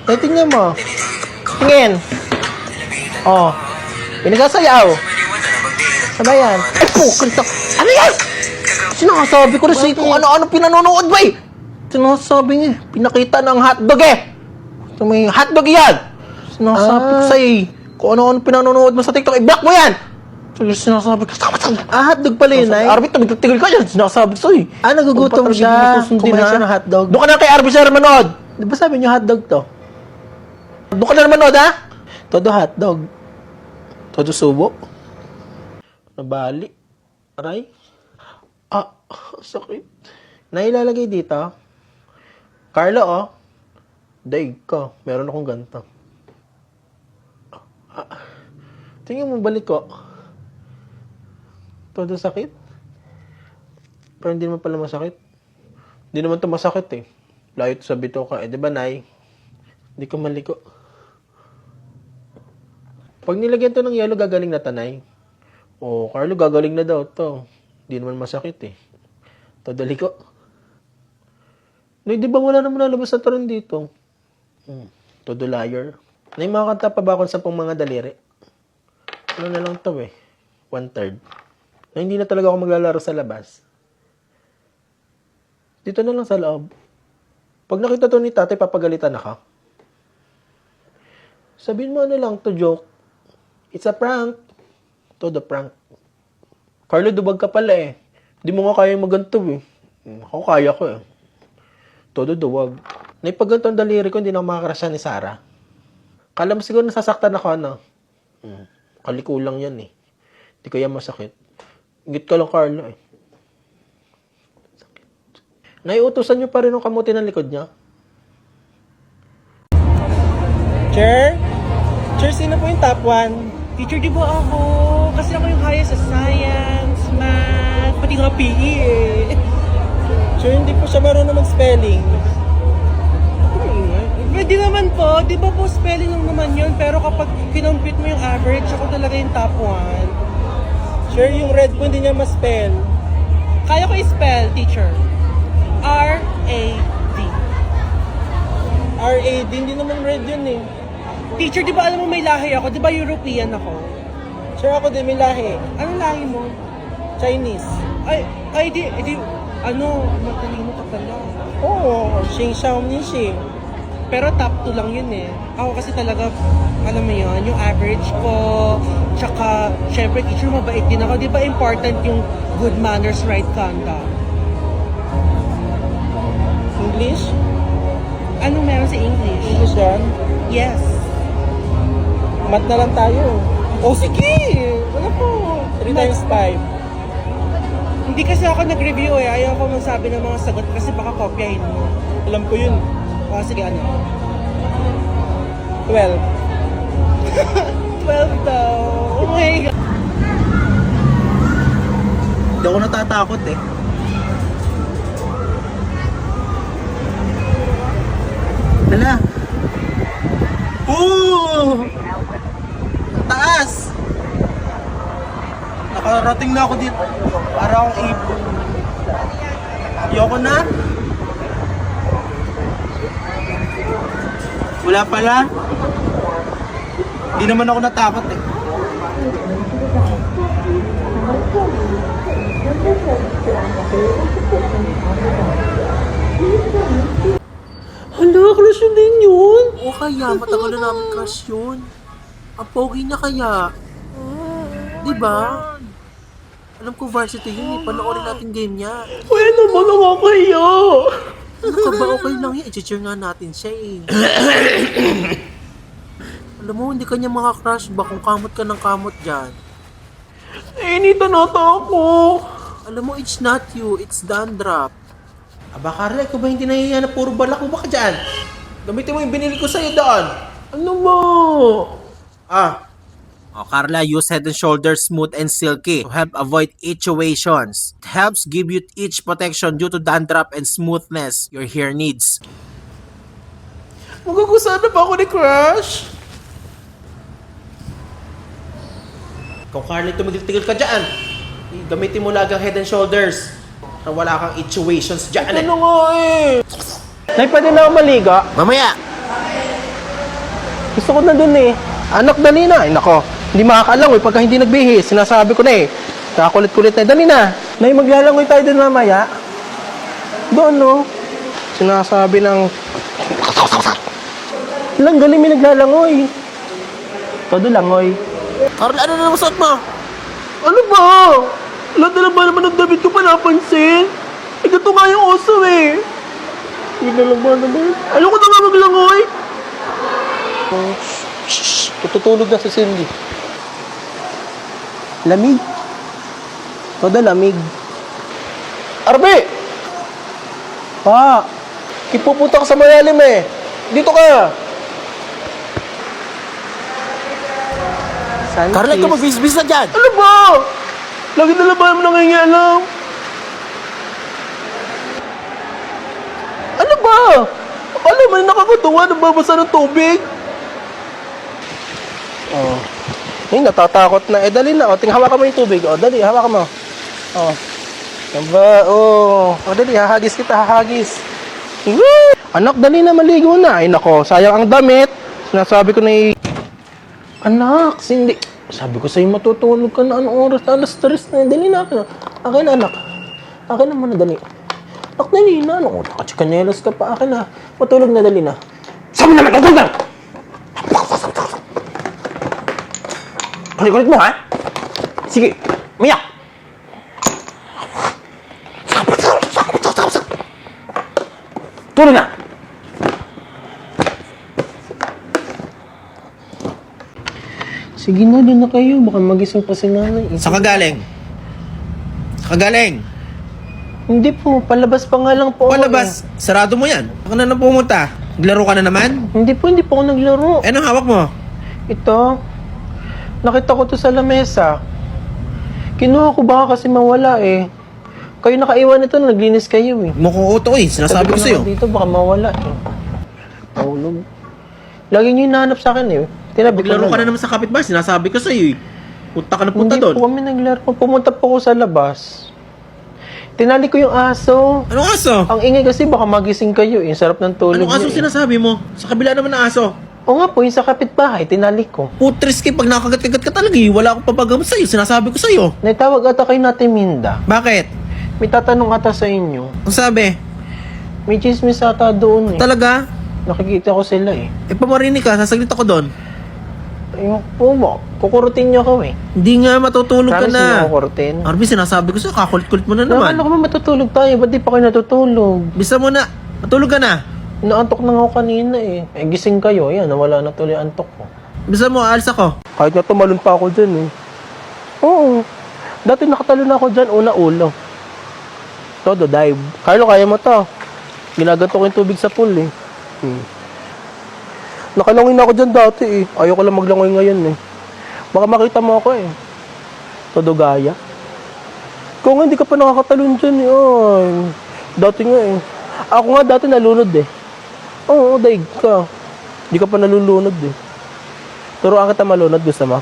Eh, tingnan mo. Tingin. Oh. Pinagsasayaw. Sabayan. Ay, pukuntak. Ano yan? Sinasabi ko na sa'yo kung ano-ano pinanonood ba eh. Sinasabi niya, pinakita ng hotdog eh. So, may hotdog yan. Sinasabi ko sa'yo eh. Kung ano-ano pinanonood mo sa TikTok, i-block mo yan. So, sinasabi ko, Hotdog pala yun, Nay? Arby, tumigil ka yan. Sinasabi ko sa'yo eh. Nagugutom siya. Kumain siya ng hotdog. Doon ka na kay Arby sa manood. Di ba sabi niyo hotdog to? Doon ka na manood ha? Todo hotdog. Todo subo. Nabali. Aray. Sakit. Nailalagay dito. Carlo, oh. Daig ka. Meron akong ganito. Tingin mo balik ko. Todo sakit. Pero hindi naman pala masakit. Hindi naman ito masakit eh. Layo ito sa bitoka. Eh, di ba, Nay? Hindi ko maliko. Pag nilagyan to ng yelo, gagaling na tanay. Oh, Carlo, gagaling na daw to. Hindi naman masakit eh. Todo liko. Nay, di ba wala naman lalabas na taron dito? Todo liar. Nay, makakanta pa ba ako sa mga daliri? Ano na lang to eh? 1/3. Na hindi na talaga ako maglalaro sa labas. Dito na lang sa loob. Pag nakita to ni tatay, papagalitan na ka. Sabihin mo ano lang to, joke. It's a prank. Todo prank. Carlo, dubag ka pala eh. Hindi mo nga kaya maganto eh. Ako kaya ko eh. Todo duwag. Naipagganto ang daliri ko, hindi na makakarasya ni Sarah. Kala mo siguro nasasaktan ako, ano? Kaliko lang yan eh. Hindi ko yan masakit. Ingit ka lang, Carlo eh. Sakit. Naiutusan niyo pa rin ang kamuti ng likod niya. Chair? Chair, sino po yung top 1? Teacher, di ba ako? Kasi ako yung highest sa science, math, pati nga PE eh. Chair, hindi po siya marunong mag-spelling. Pwede naman po, di ba po spelling lang naman yun, pero kapag kinompute mo yung average, ako talaga yung top 1. Chair, yung red po hindi niya ma-spell. Kaya ko i-spell, teacher. R-A-D. R-A-D, hindi naman red yun eh. Teacher, di ba alam mo may lahi ako? Di ba European ako? Chair, ako din may lahi. Anong lahi mo? Chinese. Di, matalino ka pala. Oo, Xing Xiaomi Xing. Pero top 2 lang yun eh. Ako kasi talaga, alam mo yun, yung average ko, tsaka, syempre, teacher, mabait din ako. Di ba important yung good manners, right conduct? English? Ano meron sa English? English yan? Yes. Mat na lang tayo. Oh, sige! Wala po. 3 times 5. Hindi kasi ako nag-review eh. Ayaw ko magsabi ng mga sagot kasi baka kopyahin mo. Alam ko yun. O, sige, ano? 12. 12 daw. Oh my God. Hindi ako natatakot eh. Hala. Taas! Nakarating na ako dito. Para akong ibon. Ayoko na. Wala pala. Hindi naman ako natakot eh. Hala, crush yun din yun. O kaya, matagal na namin crush yun. Ang pogi niya kaya. Diba? Alam ko varsity yun eh. Panoorin natin game niya. Kuya naman nakakaya. Ano ka ba? Okay lang yun. I-cheer nga natin siya eh. Alam mo, hindi kanya makakrush ba kung kamot ka ng kamot dyan? Inita nata ako. Alam mo, it's not you. It's dandruff. Aba, Carla, ikaw ba hindi nahihiya na puro balak mo ba ka dyan? Gamitin mo yung binili ko sa'yo doon. Ano mo? Oh, Carla, use Head and Shoulders Smooth and Silky to help avoid itchuations. It helps give you itch protection due to dandruff and smoothness your hair needs. Magugustuhan na ba ako ni Crush? Ikaw, Carla, tumigil-tigil ka dyan. Gamitin mo lagi ang Head and Shoulders. Na wala kang itchuations dyan eh. Ano nga eh? Nay, pwede na ako maliga? Mamaya! Gusto ko na dun eh. Anak, dali na. Ay, nako. Hindi makakalangoy pagka hindi nagbihis. Sinasabi ko na eh. Kakakulit-kulit na. Dali na. Nay, maglalangoy tayo dun mamaya. Doon, no? Sinasabi ng... Lang, galing may naglalangoy. Todo langoy. Carl, ano na naman suot mo? Ano ba? Lahat na ba naman ng damit ko pa napansin? Eh, ganito nga yung oso eh. Yun na lang ba naman? Ayoko na nga maglangoy. Oh, shh, tututulog na si Cindy. Lamig. Todo lamig. Arbe! Pa! Kipupunta ka sa malalim eh. Dito ka. Carl, ito magbis-bis na dyan. Ano ba? Lagi na lang ba naman nangingialam? Ano ba? Akala mo nakakatuwa nagbabasa ng tubig? Oh. Ay, natatakot na. Eh, dali na. O, hawakan mo yung tubig. O, dali, hawakan mo. O. Yan ba? O, dali, hahagis kita, hahagis. Woo! Anak, dali na, maligo na. Ay, nako, sayang ang damit. Sinasabi ko na Anak, Cindy. Sabi ko sa'yo matutulog ka na. Anong oras? Alas 3 na. Dali na akin. Akin na, anak. Akin na muna, dali. Anak, dali na. Anong oras? Kachikanyelas ka pa. Akin na. Matulog na, dali na. Sabi naman, matulog na! Kulit-kulit mo, ha? Sige, umiyak! Tulog na! Sige na, doon na kayo. Baka magising pa si nanay. Saan ka galing? Saan ka galing? Hindi po, palabas pa nga lang po. Palabas. Sarado mo yan. Baka na pumunta. Naglaro ka na naman? Hindi po ako naglaro. Eh, anong hawak mo? Ito, nakita ko to sa lamesa. Kinuha ko baka kasi mawala eh. Kayo nakaiwan ito, naglinis kayo eh. Mukhang uto eh. Sinasabi ko sa'yo. Dito baka mawala eh. Paulog. Lagi niyo hinahanap sa akin eh. Tinabi ko Naglaro ka na naman sa kapitbahay. Sinasabi ko sa'yo eh. Punta ka na punta Hindi doon. po kami naglaro. Pumunta po ako sa labas. Tinali ko yung aso. Anong aso? Ang ingay kasi baka magising kayo eh. Sarap ng tulog Anong aso niyo, eh. sinasabi mo? Sa kabila naman ng aso. O nga po, yung sa kapitbahay, tinali ko. Putres kay pag nakagat-kagat ka talaga eh. Wala akong papagamot sa'yo. Sinasabi ko sa'yo. Naitawag ata kayo natin Minda. Bakit? May tatanong ata sa inyo. Ang sabi? May chismis ata doon eh. Talaga? Nakikita ko sila eh. Eh, pamarinig ka. Sasaglit ako doon. Ayun po mo, kukurutin niyo ako eh. Hindi nga matutulog ka Promise na. niyo kukurutin. Arby, sinasabi ko sa'yo. Kakulit-kulit mo na naman. Nakala ko ba matutulog tayo? Ba't di pa kayo natutulog? Bisa mo na. Matulog ka na. Inaantok na nga ako kanina eh. Eh, gising kayo. Yan, nawala na tuloy ang antok ko. Bisa mo, aalis ako. Kahit nga tumalon pa ako dyan eh. Oo. Dati nakatalon na ako dyan, una ulo. Todo dive. Carlo, kaya mo to. Ginaganto ko yung tubig sa pool eh. Nakalangoy na ako dyan dati eh. Ayaw ko lang maglangoy ngayon eh. Baka makita mo ako eh. Todo gaya. Kung hindi ka pa nakakatalon dyan eh. Ay, dati nga eh. Ako nga dati nalunod eh. Oo, daig ka. Hindi ka pa nalulunod eh. Turuan kita malunod, gusto mo?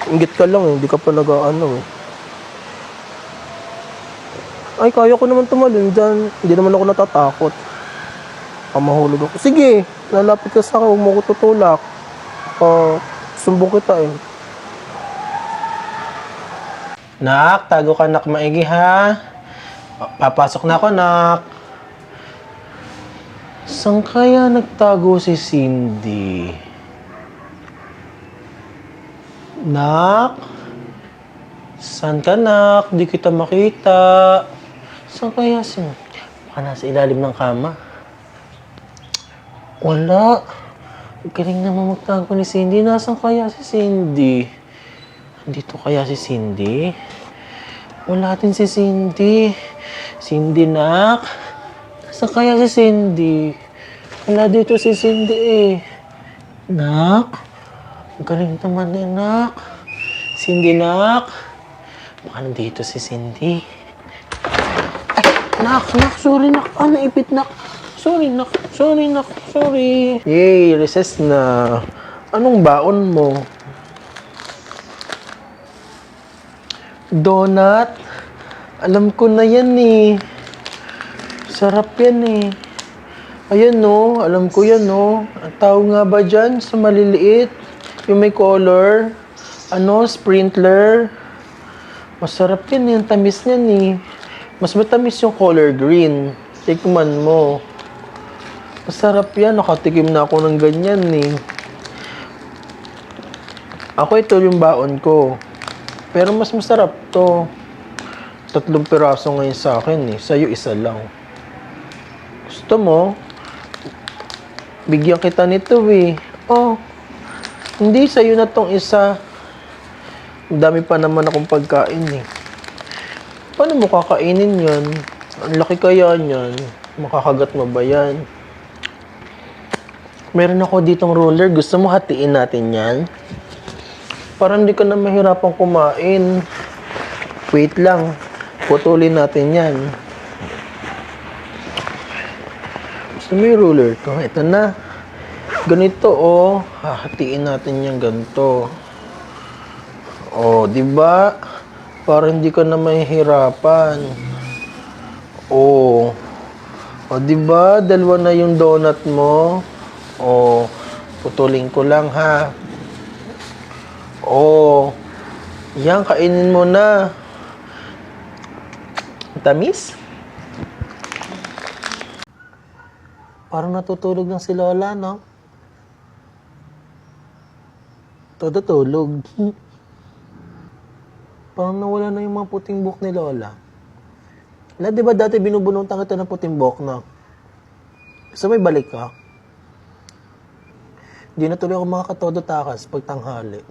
Inggit ka lang eh. Hindi ka pa nag-ano eh. Ay, kaya ko naman tumalon dyan. Hindi naman ako natatakot. Mahulog ako. Sige, lalapit ka sa akin. Huwag mo ko tutulak. Sumbong kita eh. Nak, tago ka nak maigi ha. Papasok na ako nak. Saan kaya nagtago si Cindy? Nak? Saan ka nak? Di kita makita. Saan kaya si... Baka nasa ilalim ng kama. Wala. Galing naman magtago ni Cindy. Nasaan kaya si Cindy? Dito kaya si Cindy? Wala din si Cindy. Cindy, nak. Nasaan kaya si Cindy? Wala dito si Cindy eh. Nak. Galing naman eh, nak. Cindy, nak. Baka nandito si Cindy. Ay, nak. Sorry, nak. Naipit, nak. Sorry, nak. Sorry. Yay, recess na. Anong baon mo? Donut? Alam ko na yan eh. Sarap yan eh. Ayan no, alam ko yan no. Ang tawag nga ba dyan sa maliliit? Yung may color? Ano, sprinkler? Masarap yan, yung tamis niyan eh. Mas matamis yung color green. Tikman mo. Masarap yan, nakatikim na ako ng ganyan eh. Ako ito yung baon ko. Pero mas masarap to. 3 piraso ngayon sa akin eh. Sa'yo isa lang. Gusto mo? Bigyan kita nito eh. Oh, hindi sa'yo na tong isa. Ang dami pa naman akong pagkain eh. Paano mo kakainin yan? Ang laki kaya niyan. Makakagat mo ba yan? Meron ako ditong roller. Gusto mo hatiin natin yan? Para hindi ka na mahirapang kumain. Wait lang. Putulin natin yan. Gusto mo yung ruler ko? Ito na. Ganito, oh. Hahatiin natin yung ganito. Oh, di ba? Para hindi ka na mahihirapan. Oh. Oh, di ba? 2 na yung donut mo. Oh, putulin ko lang, ha. Oh. Yan, kainin mo na. Tamis? Parang natutulog lang si Lola, no? Todo tulog. Parang nawala na yung mga puting buhok ni Lola. Wala, di ba dati binubununtan kita ng puting buhok, no? Gusto mo ibalik ka? Di na tuloy ako makakatodo takas pag tanghali.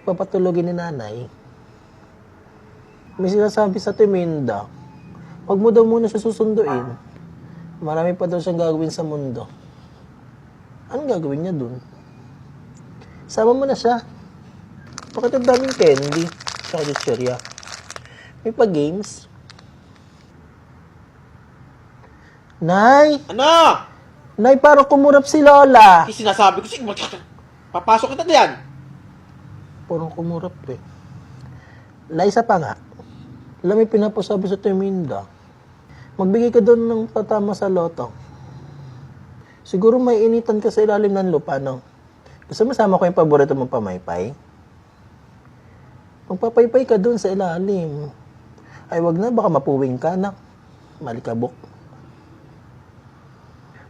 Papatulogin ni nanay. May sinasabi sa Timinda, huwag mo daw muna siya susunduin. Marami pa daw siyang gagawin sa mundo. Anong gagawin niya dun? Sama mo na siya. Bakit ang daming candy? Tsaka chichirya. May pa-games. Nay! Ano? Nay, parang kumurap si Lola. Yung sinasabi ko, sige, papasok kita diyan. Parang kumurap eh. Nay, isa pa nga. Alam, may pinapasabi sa Timinda. Magbigay ka doon ng tatama sa loto. Siguro may initan ka sa ilalim ng lupa, no? Gusto mo sama ko yung paborito mong pamaypay? Magpapaypay ka doon sa ilalim. Ay, wag na, baka mapuwing ka, na. Malikabok.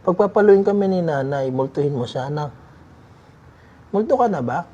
Pagpapaluin kami ni nanay, multuhin mo siya, na. Multo ka na ba?